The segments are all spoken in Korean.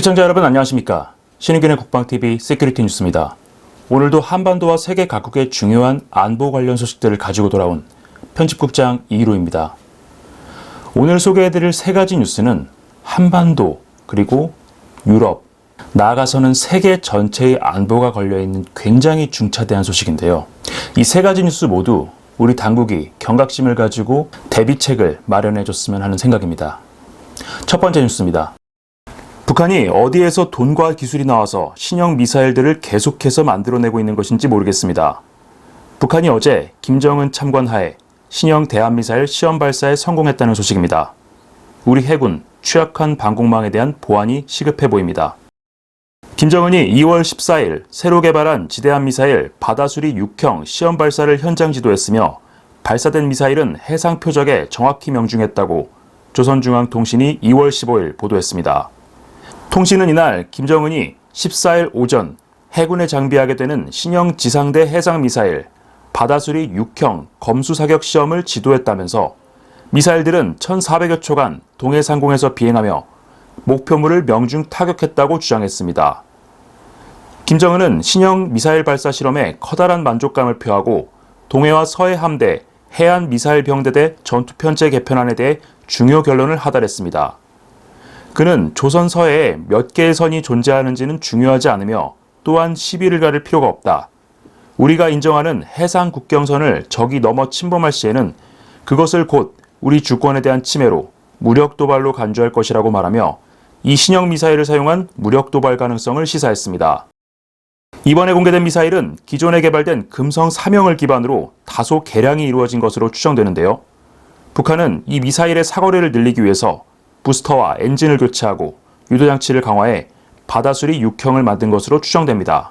시청자 여러분 안녕하십니까? 신의균의 국방TV 시큐리티 뉴스입니다. 오늘도 한반도와 세계 각국의 중요한 안보 관련 소식들을 가지고 돌아온 편집국장 이희로입니다. 오늘 소개해드릴 세 가지 뉴스는 한반도 그리고 유럽, 나아가서는 세계 전체의 안보가 걸려있는 굉장히 중차대한 소식인데요. 이 세 가지 뉴스 모두 우리 당국이 경각심을 가지고 대비책을 마련해줬으면 하는 생각입니다. 첫 번째 뉴스입니다. 북한이 어디에서 돈과 기술이 나와서 신형 미사일들을 계속해서 만들어내고 있는 것인지 모르겠습니다. 북한이 어제 김정은 참관하에 신형 대한미사일 시험 발사에 성공했다는 소식입니다. 우리 해군 취약한 방공망에 대한 보완이 시급해 보입니다. 김정은이 2월 14일 새로 개발한 지대함 미사일 바다수리 6형 시험 발사를 현장 지도했으며 발사된 미사일은 해상 표적에 정확히 명중했다고 조선중앙통신이 2월 15일 보도했습니다. 통신은 이날 김정은이 14일 오전 해군에 장비하게 되는 신형 지상대 해상미사일 바다수리 6형 검수사격 시험을 지도했다면서 미사일들은 1,400여 초간 동해상공에서 비행하며 목표물을 명중 타격했다고 주장했습니다. 김정은은 신형 미사일 발사 실험에 커다란 만족감을 표하고 동해와 서해 함대, 해안 미사일 병대대 전투편제 개편안에 대해 중요 결론을 하달했습니다. 그는 조선 서해에 몇 개의 선이 존재하는지는 중요하지 않으며 또한 시비를 가릴 필요가 없다. 우리가 인정하는 해상 국경선을 적이 넘어 침범할 시에는 그것을 곧 우리 주권에 대한 침해로 무력 도발로 간주할 것이라고 말하며 이 신형 미사일을 사용한 무력 도발 가능성을 시사했습니다. 이번에 공개된 미사일은 기존에 개발된 금성 3형을 기반으로 다소 개량이 이루어진 것으로 추정되는데요. 북한은 이 미사일의 사거리를 늘리기 위해서 부스터와 엔진을 교체하고 유도장치를 강화해 바다수리 6형을 만든 것으로 추정됩니다.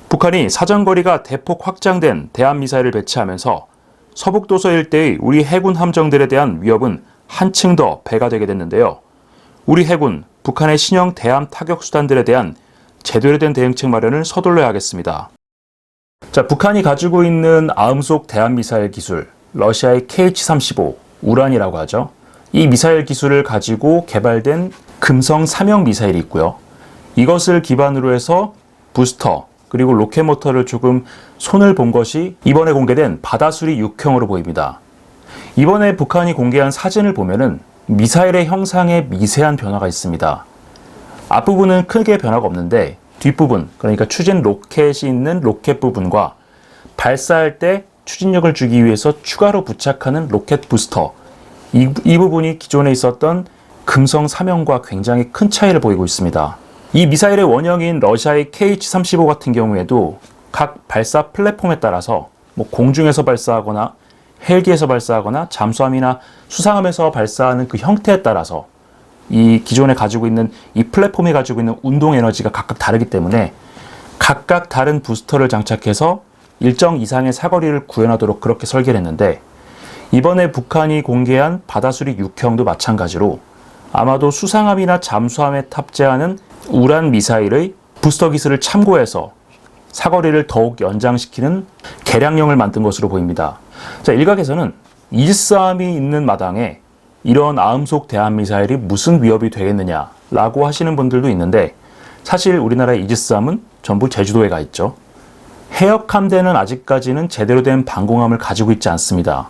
북한이 사정거리가 대폭 확장된 대한미사일을 배치하면서 서북도서 일대의 우리 해군 함정들에 대한 위협은 한층 더 배가 되게 됐는데요. 우리 해군, 북한의 신형 대함 타격 수단들에 대한 제대로 된 대응책 마련을 서둘러야 하겠습니다. 북한이 가지고 있는 아음속 대한미사일 기술, 러시아의 KH-35, 우란이라고 하죠. 이 미사일 기술을 가지고 개발된 금성 3형 미사일이 있고요. 이것을 기반으로 해서 부스터 그리고 로켓 모터를 조금 손을 본 것이 이번에 공개된 바다수리 6형으로 보입니다. 이번에 북한이 공개한 사진을 보면은 미사일의 형상에 미세한 변화가 있습니다. 앞부분은 크게 변화가 없는데 뒷부분, 그러니까 추진 로켓이 있는 로켓 부분과 발사할 때 추진력을 주기 위해서 추가로 부착하는 로켓 부스터, 이 부분이 기존에 있었던 금성 3형과 굉장히 큰 차이를 보이고 있습니다. 이 미사일의 원형인 러시아의 KH-35 같은 경우에도 각 발사 플랫폼에 따라서 공중에서 발사하거나 헬기에서 발사하거나 잠수함이나 수상함에서 발사하는 그 형태에 따라서 이 기존에 가지고 있는 이 플랫폼이 가지고 있는 운동 에너지가 각각 다르기 때문에 각각 다른 부스터를 장착해서 일정 이상의 사거리를 구현하도록 그렇게 설계를 했는데 이번에 북한이 공개한 바다수리 6형도 마찬가지로 아마도 수상함이나 잠수함에 탑재하는 우란 미사일의 부스터 기술을 참고해서 사거리를 더욱 연장시키는 개량형을 만든 것으로 보입니다. 일각에서는 이지스함이 있는 마당에 이런 아음속 대한미사일이 무슨 위협이 되겠느냐라고 하시는 분들도 있는데 사실 우리나라의 이지스함은 전부 제주도에 가 있죠. 해역 함대는 아직까지는 제대로 된 방공함을 가지고 있지 않습니다.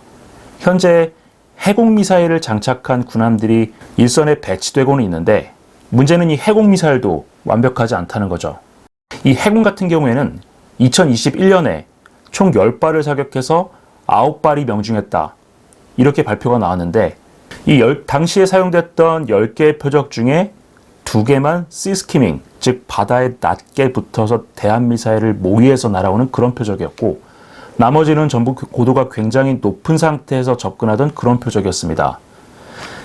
현재 해공미사일을 장착한 군함들이 일선에 배치되고는 있는데 문제는 이 해공미사일도 완벽하지 않다는 거죠. 이 해군 같은 경우에는 2021년에 총 10발을 사격해서 9발이 명중했다. 이렇게 발표가 나왔는데 당시에 사용됐던 10개의 표적 중에 2개만 시스키밍, 즉 바다에 낮게 붙어서 대한미사일을 모의해서 날아오는 그런 표적이었고 나머지는 전부 고도가 굉장히 높은 상태에서 접근하던 그런 표적이었습니다.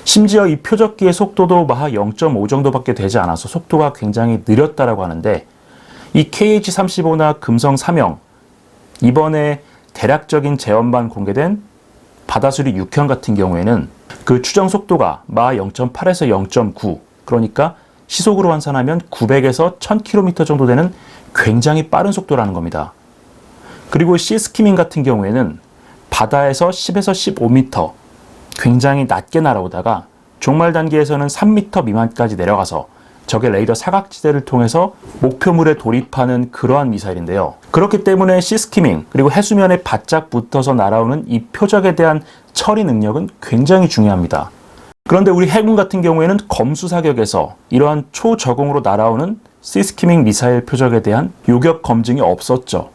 심지어 이 표적기의 속도도 마하 0.5 정도밖에 되지 않아서 속도가 굉장히 느렸다라고 하는데 이 KH-35나 금성 3형, 이번에 대략적인 제원반 공개된 바다수리 6형 같은 경우에는 그 추정 속도가 마하 0.8에서 0.9, 그러니까 시속으로 환산하면 900에서 1000km 정도 되는 굉장히 빠른 속도라는 겁니다. 그리고 시스키밍 같은 경우에는 바다에서 10에서 15m, 굉장히 낮게 날아오다가 종말 단계에서는 3m 미만까지 내려가서 적의 레이더 사각지대를 통해서 목표물에 돌입하는 그러한 미사일인데요. 그렇기 때문에 시스키밍 그리고 해수면에 바짝 붙어서 날아오는 이 표적에 대한 처리 능력은 굉장히 중요합니다. 그런데 우리 해군 같은 경우에는 검수사격에서 이러한 초저공으로 날아오는 시스키밍 미사일 표적에 대한 요격 검증이 없었죠.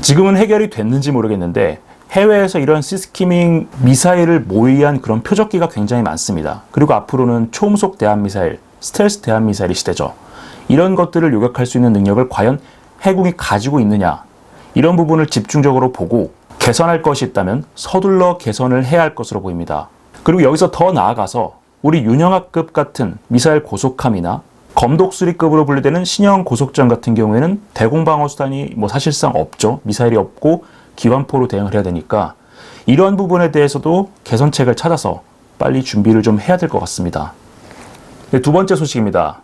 지금은 해결이 됐는지 모르겠는데 해외에서 이런 시스키밍 미사일을 모의한 그런 표적기가 굉장히 많습니다. 그리고 앞으로는 초음속 대한미사일, 스텔스 대한미사일의 시대죠. 이런 것들을 요격할 수 있는 능력을 과연 해군이 가지고 있느냐, 이런 부분을 집중적으로 보고 개선할 것이 있다면 서둘러 개선을 해야 할 것으로 보입니다. 그리고 여기서 더 나아가서 우리 윤영하급 같은 미사일 고속함이나 검독수리급으로 분류되는 신형 고속전 같은 경우에는 대공방어 수단이 사실상 없죠. 미사일이 없고 기관포로 대응을 해야 되니까 이러한 부분에 대해서도 개선책을 찾아서 빨리 준비를 좀 해야 될 것 같습니다. 네, 두 번째 소식입니다.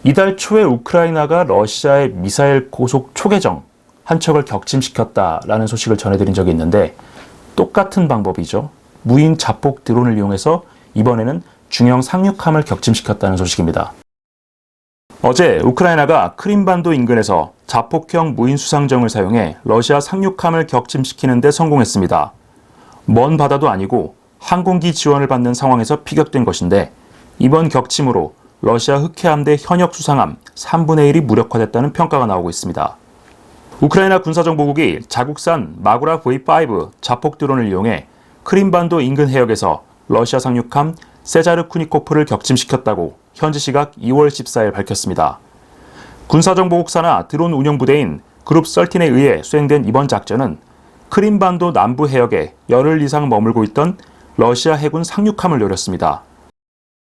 이달 초에 우크라이나가 러시아의 미사일 고속 초계정 한 척을 격침시켰다라는 소식을 전해드린 적이 있는데 똑같은 방법이죠. 무인 자폭 드론을 이용해서 이번에는 중형 상륙함을 격침시켰다는 소식입니다. 어제 우크라이나가 크림반도 인근에서 자폭형 무인 수상정을 사용해 러시아 상륙함을 격침시키는 데 성공했습니다. 먼 바다도 아니고 항공기 지원을 받는 상황에서 피격된 것인데 이번 격침으로 러시아 흑해함대 현역 수상함 3분의 1이 무력화됐다는 평가가 나오고 있습니다. 우크라이나 군사정보국이 자국산 마구라 V5 자폭 드론을 이용해 크림반도 인근 해역에서 러시아 상륙함 세자르쿠니코프를 격침시켰다고 현지 시각 2월 14일 밝혔습니다. 군사정보국 산하 드론 운영부대인 그룹 13에 의해 수행된 이번 작전은 크림반도 남부 해역에 열흘 이상 머물고 있던 러시아 해군 상륙함을 노렸습니다.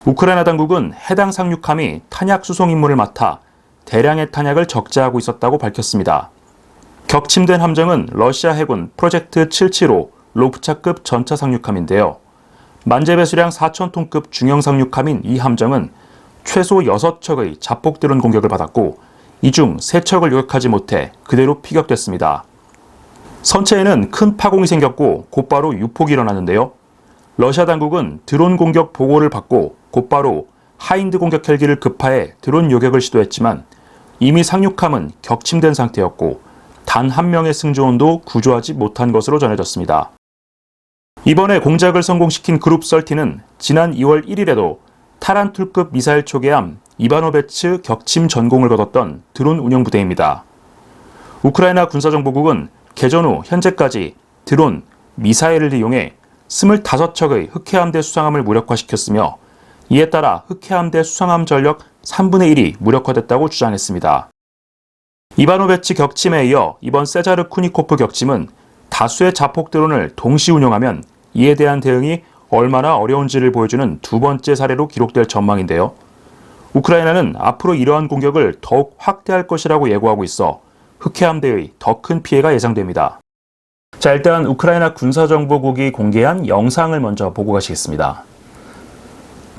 우크라이나 당국은 해당 상륙함이 탄약 수송 임무를 맡아 대량의 탄약을 적재하고 있었다고 밝혔습니다. 격침된 함정은 러시아 해군 프로젝트 775 로프차급 전차 상륙함인데요. 만재 배수량 4,000톤급 중형 상륙함인 이 함정은 최소 6척의 자폭 드론 공격을 받았고 이 중 3척을 요격하지 못해 그대로 피격됐습니다. 선체에는 큰 파공이 생겼고 곧바로 유폭이 일어났는데요. 러시아 당국은 드론 공격 보고를 받고 곧바로 하인드 공격 헬기를 급파해 드론 요격을 시도했지만 이미 상륙함은 격침된 상태였고 단 한 명의 승조원도 구조하지 못한 것으로 전해졌습니다. 이번에 공작을 성공시킨 그룹 13는 지난 2월 1일에도 타란툴급 미사일 초계함 이바노베츠 격침 전공을 거뒀던 드론 운영부대입니다. 우크라이나 군사정보국은 개전 후 현재까지 드론, 미사일을 이용해 25척의 흑해함대 수상함을 무력화시켰으며 이에 따라 흑해함대 수상함 전력 3분의 1이 무력화됐다고 주장했습니다. 이바노베츠 격침에 이어 이번 세자르쿠니코프 격침은 다수의 자폭 드론을 동시 운용하면 이에 대한 대응이 얼마나 어려운지를 보여주는 두 번째 사례로 기록될 전망인데요. 우크라이나는 앞으로 이러한 공격을 더욱 확대할 것이라고 예고하고 있어 흑해함대의 더 큰 피해가 예상됩니다. 자, 일단 우크라이나 군사정보국이 공개한 영상을 먼저 보고 가시겠습니다.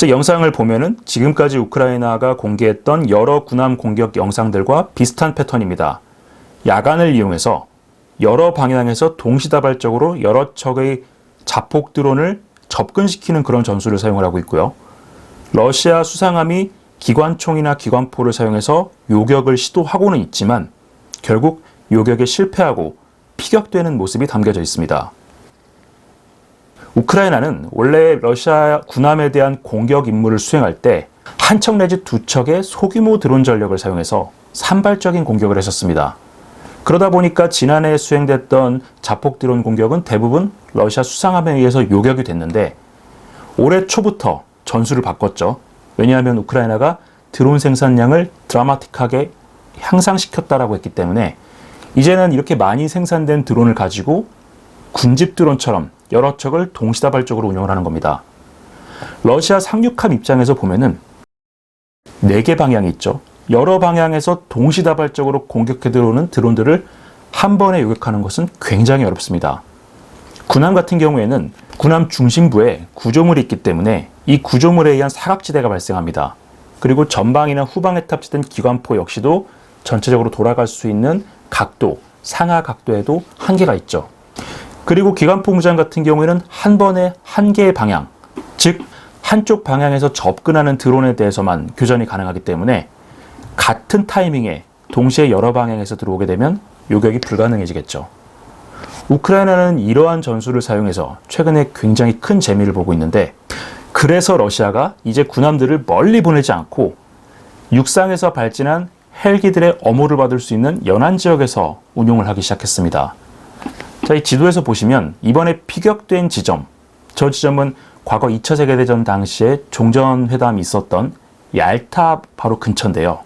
영상을 보면은 지금까지 우크라이나가 공개했던 여러 군함 공격 영상들과 비슷한 패턴입니다. 야간을 이용해서 여러 방향에서 동시다발적으로 여러 척의 자폭 드론을 접근시키는 그런 전술을 사용을 하고 있고요. 러시아 수상함이 기관총이나 기관포를 사용해서 요격을 시도하고는 있지만 결국 요격에 실패하고 피격되는 모습이 담겨져 있습니다. 우크라이나는 원래 러시아 군함에 대한 공격 임무를 수행할 때 한 척 내지 두 척의 소규모 드론 전력을 사용해서 산발적인 공격을 했었습니다. 그러다 보니까 지난해 수행됐던 자폭 드론 공격은 대부분 러시아 수상함에 의해서 요격이 됐는데 올해 초부터 전술을 바꿨죠. 왜냐하면 우크라이나가 드론 생산량을 드라마틱하게 향상시켰다라고 했기 때문에 이제는 이렇게 많이 생산된 드론을 가지고 군집 드론처럼 여러 척을 동시다발적으로 운영을 하는 겁니다. 러시아 상륙함 입장에서 보면은 4개 방향이 있죠. 여러 방향에서 동시다발적으로 공격해 들어오는 드론들을 한 번에 요격하는 것은 굉장히 어렵습니다. 군함 같은 경우에는 군함 중심부에 구조물이 있기 때문에 이 구조물에 의한 사각지대가 발생합니다. 그리고 전방이나 후방에 탑재된 기관포 역시도 전체적으로 돌아갈 수 있는 각도, 상하 각도에도 한계가 있죠. 그리고 기관포 무장 같은 경우에는 한 번에 한 개의 방향, 즉 한쪽 방향에서 접근하는 드론에 대해서만 교전이 가능하기 때문에 같은 타이밍에 동시에 여러 방향에서 들어오게 되면 요격이 불가능해지겠죠. 우크라이나는 이러한 전술을 사용해서 최근에 굉장히 큰 재미를 보고 있는데, 그래서 러시아가 이제 군함들을 멀리 보내지 않고 육상에서 발진한 헬기들의 엄호를 받을 수 있는 연안 지역에서 운용을 하기 시작했습니다. 자, 이 지도에서 보시면 이번에 피격된 지점, 저 지점은 과거 2차 세계대전 당시에 종전회담이 있었던 얄타 바로 근처인데요.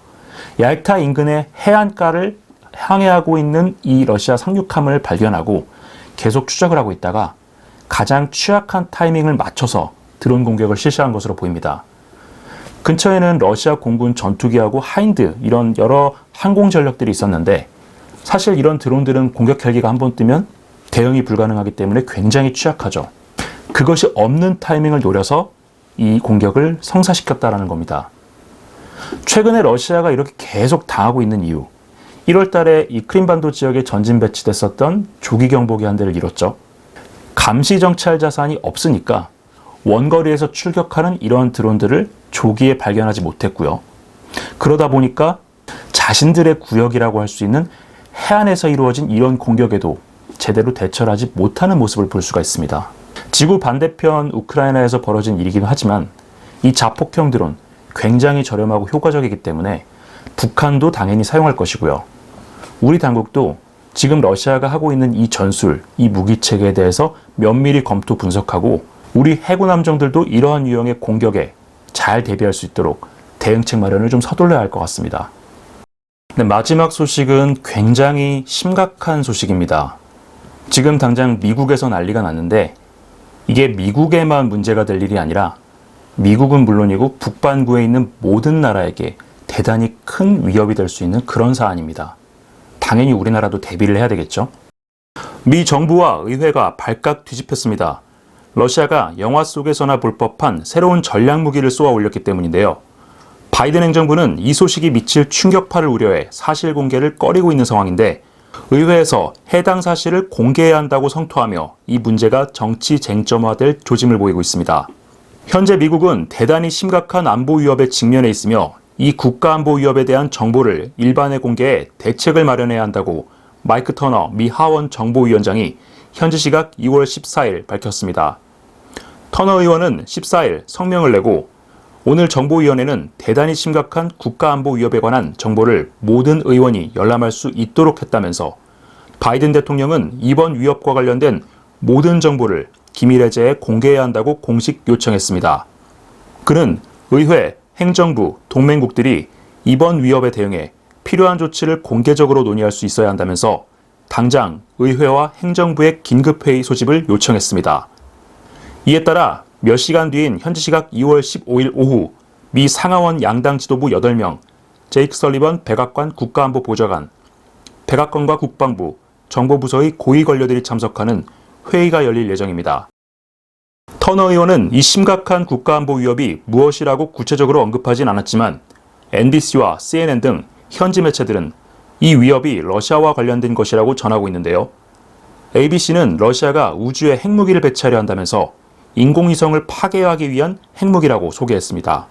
얄타 인근의 해안가를 항해하고 있는 이 러시아 상륙함을 발견하고 계속 추적을 하고 있다가 가장 취약한 타이밍을 맞춰서 드론 공격을 실시한 것으로 보입니다. 근처에는 러시아 공군 전투기하고 하인드 이런 여러 항공 전력들이 있었는데, 사실 이런 드론들은 공격 헬기가 한번 뜨면 대응이 불가능하기 때문에 굉장히 취약하죠. 그것이 없는 타이밍을 노려서 이 공격을 성사시켰다는 겁니다. 최근에 러시아가 이렇게 계속 당하고 있는 이유, 1월 달에 이 크림반도 지역에 전진 배치됐었던 조기 경보기 한 대를 잃었죠. 감시 정찰 자산이 없으니까 원거리에서 출격하는 이러한 드론들을 조기에 발견하지 못했고요. 그러다 보니까 자신들의 구역이라고 할 수 있는 해안에서 이루어진 이런 공격에도 제대로 대처를 하지 못하는 모습을 볼 수가 있습니다. 지구 반대편 우크라이나에서 벌어진 일이긴 하지만 이 자폭형 드론 굉장히 저렴하고 효과적이기 때문에 북한도 당연히 사용할 것이고요. 우리 당국도 지금 러시아가 하고 있는 이 전술, 이 무기체계에 대해서 면밀히 검토 분석하고 우리 해군 함정들도 이러한 유형의 공격에 잘 대비할 수 있도록 대응책 마련을 좀 서둘러야 할 것 같습니다. 네, 마지막 소식은 굉장히 심각한 소식입니다. 지금 당장 미국에서 난리가 났는데, 이게 미국에만 문제가 될 일이 아니라 미국은 물론이고 북반구에 있는 모든 나라에게 대단히 큰 위협이 될 수 있는 그런 사안입니다. 당연히 우리나라도 대비를 해야 되겠죠. 미 정부와 의회가 발칵 뒤집혔습니다. 러시아가 영화 속에서나 볼 법한 새로운 전략 무기를 쏘아 올렸기 때문인데요. 바이든 행정부는 이 소식이 미칠 충격파를 우려해 사실 공개를 꺼리고 있는 상황인데, 의회에서 해당 사실을 공개해야 한다고 성토하며 이 문제가 정치 쟁점화될 조짐을 보이고 있습니다. 현재 미국은 대단히 심각한 안보 위협에 직면해 있으며 이 국가 안보 위협에 대한 정보를 일반에 공개해 대책을 마련해야 한다고 마이크 터너 미 하원 정보위원장이 현지 시각 2월 14일 밝혔습니다. 터너 의원은 14일 성명을 내고 오늘 정보위원회는 대단히 심각한 국가안보 위협에 관한 정보를 모든 의원이 열람할 수 있도록 했다면서 바이든 대통령은 이번 위협과 관련된 모든 정보를 기밀해제해 공개해야 한다고 공식 요청했습니다. 그는 의회, 행정부, 동맹국들이 이번 위협에 대응해 필요한 조치를 공개적으로 논의할 수 있어야 한다면서 당장 의회와 행정부의 긴급회의 소집을 요청했습니다. 이에 따라 몇 시간 뒤인 현지 시각 2월 15일 오후 미 상하원 양당 지도부 8명, 제이크 설리번 백악관 국가안보보좌관, 백악관과 국방부, 정보부서의 고위 관료들이 참석하는 회의가 열릴 예정입니다. 터너 의원은 이 심각한 국가안보 위협이 무엇이라고 구체적으로 언급하진 않았지만 NBC와 CNN 등 현지 매체들은 이 위협이 러시아와 관련된 것이라고 전하고 있는데요. ABC는 러시아가 우주에 핵무기를 배치하려 한다면서 인공위성을 파괴하기 위한 핵무기라고 소개했습니다.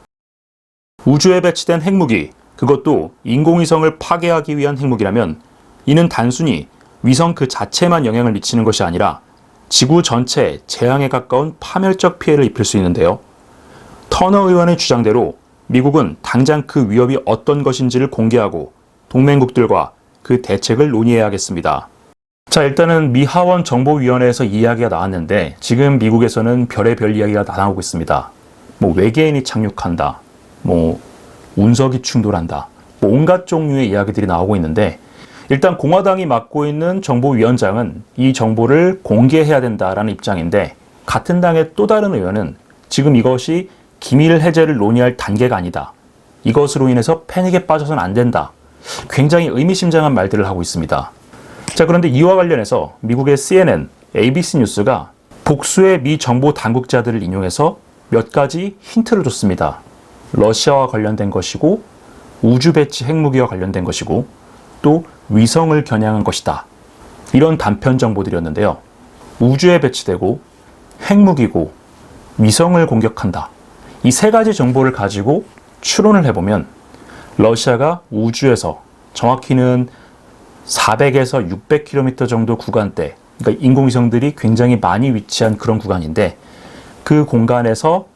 우주에 배치된 핵무기, 그것도 인공위성을 파괴하기 위한 핵무기라면 이는 단순히 위성 그 자체만 영향을 미치는 것이 아니라 지구 전체에 재앙에 가까운 파멸적 피해를 입힐 수 있는데요. 터너 의원의 주장대로 미국은 당장 그 위협이 어떤 것인지를 공개하고 동맹국들과 그 대책을 논의해야 하겠습니다. 자, 일단은 미 하원 정보위원회에서 이야기가 나왔는데 지금 미국에서는 별의별 이야기가 다 나오고 있습니다. 외계인이 착륙한다, 운석이 충돌한다, 온갖 종류의 이야기들이 나오고 있는데, 일단 공화당이 맡고 있는 정보위원장은 이 정보를 공개해야 된다라는 입장인데, 같은 당의 또 다른 의원은 지금 이것이 기밀 해제를 논의할 단계가 아니다, 이것으로 인해서 패닉에 빠져서는 안 된다, 굉장히 의미심장한 말들을 하고 있습니다. 자, 그런데 이와 관련해서 미국의 CNN, ABC 뉴스가 복수의 미 정보 당국자들을 인용해서 몇 가지 힌트를 줬습니다. 러시아와 관련된 것이고, 우주 배치 핵무기와 관련된 것이고, 또 위성을 겨냥한 것이다, 이런 단편 정보들이었는데요. 우주에 배치되고 핵무기고 위성을 공격한다, 이 세 가지 정보를 가지고 추론을 해보면 러시아가 우주에서 정확히는 400에서 600km 정도 구간대, 그러니까 인공위성들이 굉장히 많이 위치한 그런 구간인데 그 공간에서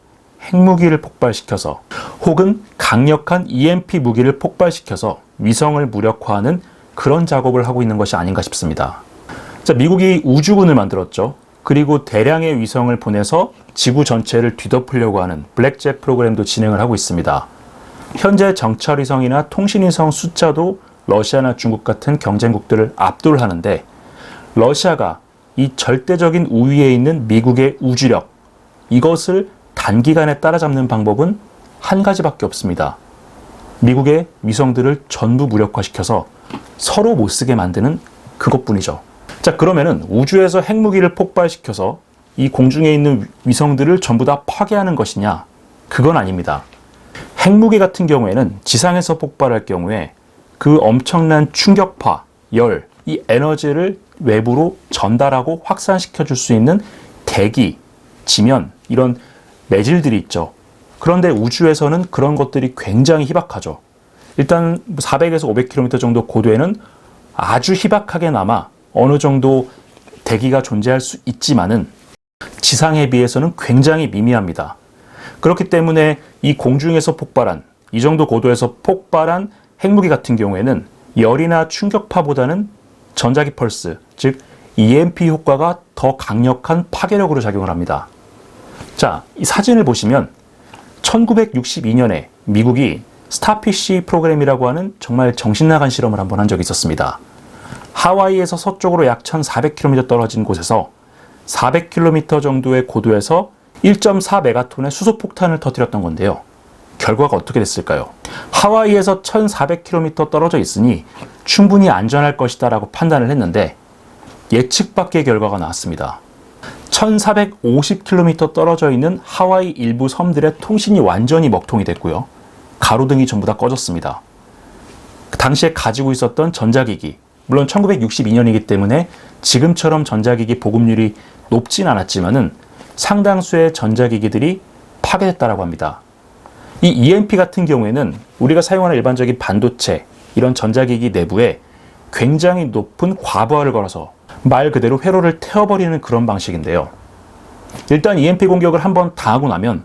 핵무기를 폭발시켜서 혹은 강력한 EMP 무기를 폭발시켜서 위성을 무력화하는 그런 작업을 하고 있는 것이 아닌가 싶습니다. 자, 미국이 우주군을 만들었죠. 그리고 대량의 위성을 보내서 지구 전체를 뒤덮으려고 하는 블랙잭 프로그램도 진행을 하고 있습니다. 현재 정찰위성이나 통신위성 숫자도 러시아나 중국 같은 경쟁국들을 압도하는데 러시아가 이 절대적인 우위에 있는 미국의 우주력, 이것을 단기간에 따라잡는 방법은 한 가지밖에 없습니다. 미국의 위성들을 전부 무력화시켜서 서로 못 쓰게 만드는 그것뿐이죠. 자, 그러면은 우주에서 핵무기를 폭발시켜서 이 공중에 있는 위성들을 전부 다 파괴하는 것이냐? 그건 아닙니다. 핵무기 같은 경우에는 지상에서 폭발할 경우에 그 엄청난 충격파, 열, 이 에너지를 외부로 전달하고 확산시켜 줄 수 있는 대기, 지면, 이런 내질들이 있죠. 그런데 우주에서는 그런 것들이 굉장히 희박하죠. 일단 400에서 500km 정도 고도에는 아주 희박하게나마 어느 정도 대기가 존재할 수 있지만은 지상에 비해서는 굉장히 미미합니다. 그렇기 때문에 이 공중에서 폭발한, 이 정도 고도에서 폭발한 핵무기 같은 경우에는 열이나 충격파보다는 전자기 펄스, 즉 EMP 효과가 더 강력한 파괴력으로 작용을 합니다. 자, 이 사진을 보시면 1962년에 미국이 스타피쉬 프로그램이라고 하는 정말 정신나간 실험을 한번 한 적이 있었습니다. 하와이에서 서쪽으로 약 1400km 떨어진 곳에서 400km 정도의 고도에서 1.4메가톤의 수소폭탄을 터뜨렸던 건데요. 결과가 어떻게 됐을까요? 하와이에서 1400km 떨어져 있으니 충분히 안전할 것이다 라고 판단을 했는데 예측 밖의 결과가 나왔습니다. 1450km 떨어져 있는 하와이 일부 섬들의 통신이 완전히 먹통이 됐고요. 가로등이 전부 다 꺼졌습니다. 당시에 가지고 있었던 전자기기, 물론 1962년이기 때문에 지금처럼 전자기기 보급률이 높진 않았지만은 상당수의 전자기기들이 파괴됐다고 합니다. 이 EMP 같은 경우에는 우리가 사용하는 일반적인 반도체, 이런 전자기기 내부에 굉장히 높은 과부하를 걸어서 말 그대로 회로를 태워버리는 그런 방식인데요. 일단 EMP 공격을 한번 당하고 나면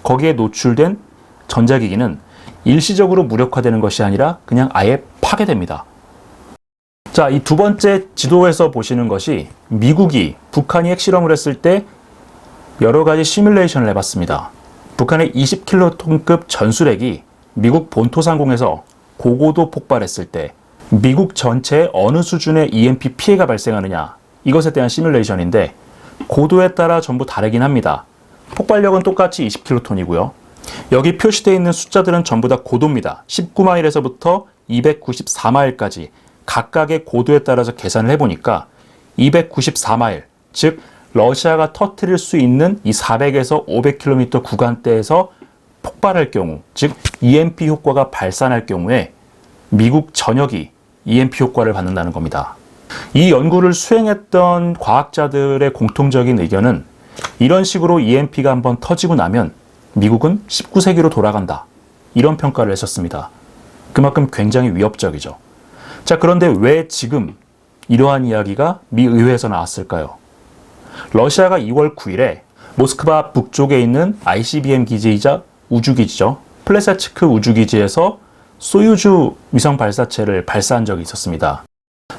거기에 노출된 전자기기는 일시적으로 무력화되는 것이 아니라 그냥 아예 파괴됩니다. 자, 이 두 번째 지도에서 보시는 것이 미국이 북한이 핵실험을 했을 때 여러 가지 시뮬레이션을 해봤습니다. 북한의 20킬로톤급 전술핵이 미국 본토 상공에서 고고도 폭발했을 때 미국 전체에 어느 수준의 EMP 피해가 발생하느냐, 이것에 대한 시뮬레이션인데 고도에 따라 전부 다르긴 합니다. 폭발력은 똑같이 20킬로톤이고요. 여기 표시되어 있는 숫자들은 전부 다 고도입니다. 19마일에서부터 294마일까지 각각의 고도에 따라서 계산을 해보니까 294마일, 즉 러시아가 터뜨릴 수 있는 이 400에서 500km 구간대에서 폭발할 경우, 즉 EMP 효과가 발산할 경우에 미국 전역이 EMP 효과를 받는다는 겁니다. 이 연구를 수행했던 과학자들의 공통적인 의견은 이런 식으로 EMP가 한번 터지고 나면 미국은 19세기로 돌아간다, 이런 평가를 했었습니다. 그만큼 굉장히 위협적이죠. 자, 그런데 왜 지금 이러한 이야기가 미 의회에서 나왔을까요? 러시아가 2월 9일에 모스크바 북쪽에 있는 ICBM 기지이자 우주기지죠. 플레세츠크 우주기지에서 소유주 위성 발사체를 발사한 적이 있었습니다.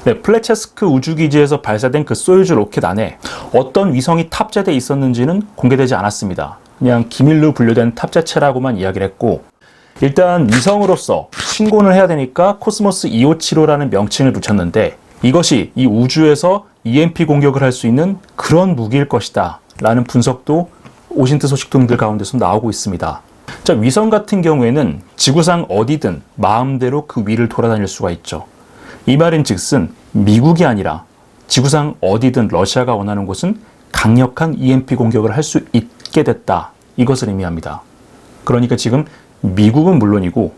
네, 플레체스크 우주기지에서 발사된 그 소유주 로켓 안에 어떤 위성이 탑재되어 있었는지는 공개되지 않았습니다. 그냥 기밀로 분류된 탑재체라고만 이야기를 했고, 일단 위성으로서 신곤을 해야 되니까 코스모스 2575라는 명칭을 붙였는데 이것이 이 우주에서 EMP 공격을 할 수 있는 그런 무기일 것이다 라는 분석도 오신트 소식 등들 가운데서 나오고 있습니다. 자, 위성 같은 경우에는 지구상 어디든 마음대로 그 위를 돌아다닐 수가 있죠. 이 말인 즉슨 미국이 아니라 지구상 어디든 러시아가 원하는 곳은 강력한 EMP 공격을 할 수 있게 됐다, 이것을 의미합니다. 그러니까 지금 미국은 물론이고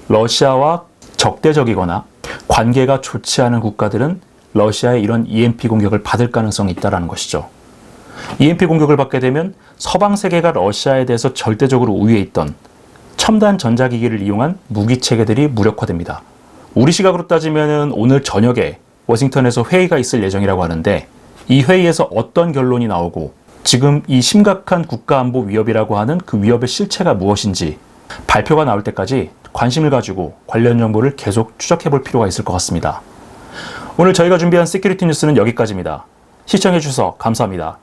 러시아와 적대적이거나 관계가 좋지 않은 국가들은 러시아의 이런 EMP 공격을 받을 가능성이 있다는 것이죠. EMP 공격을 받게 되면 서방 세계가 러시아에 대해서 절대적으로 우위에 있던 첨단 전자기기를 이용한 무기 체계들이 무력화됩니다. 우리 시각으로 따지면 오늘 저녁에 워싱턴에서 회의가 있을 예정이라고 하는데 이 회의에서 어떤 결론이 나오고 지금 이 심각한 국가안보 위협이라고 하는 그 위협의 실체가 무엇인지 발표가 나올 때까지 관심을 가지고 관련 정보를 계속 추적해 볼 필요가 있을 것 같습니다. 오늘 저희가 준비한 시큐리티 뉴스는 여기까지입니다. 시청해 주셔서 감사합니다.